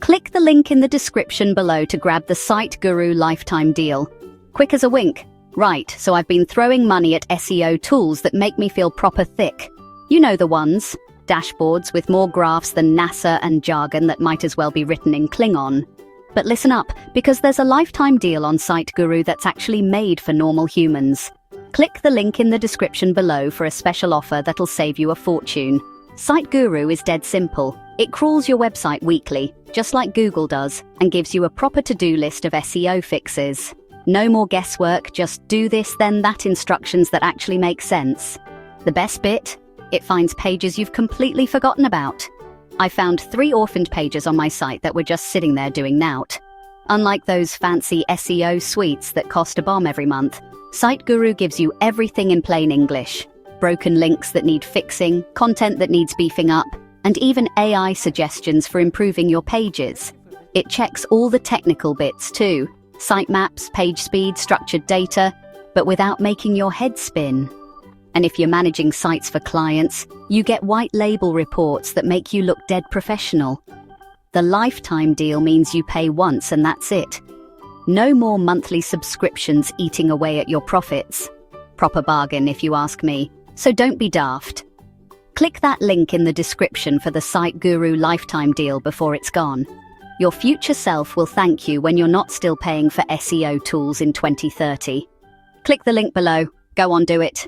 Click the link in the description below to grab the SiteGuru Lifetime Deal. Quick as a wink. Right, so I've been throwing money at SEO tools that make me feel proper thick. You know the ones. Dashboards with more graphs than NASA and jargon that might as well be written in Klingon. But listen up, because there's a lifetime deal on SiteGuru that's actually made for normal humans. Click the link in the description below for a special offer that'll save you a fortune. SiteGuru is dead simple. It crawls your website weekly, just like Google does, and gives you a proper to-do list of SEO fixes. No more guesswork, just do this, then that instructions that actually make sense. The best bit? It finds pages you've completely forgotten about. I found 3 orphaned pages on my site that were just sitting there doing nout. Unlike those fancy SEO suites that cost a bomb every month, SiteGuru gives you everything in plain English. Broken links that need fixing, content that needs beefing up, and even AI suggestions for improving your pages. It checks all the technical bits too, sitemaps, page speed, structured data, but without making your head spin. And if you're managing sites for clients, you get white label reports that make you look dead professional. The lifetime deal means you pay once and that's it. No more monthly subscriptions eating away at your profits. Proper bargain if you ask me, so don't be daft. Click that link in the description for the SiteGuru lifetime deal before it's gone. Your future self will thank you when you're not still paying for SEO tools in 2030. Click the link below. Go on, do it.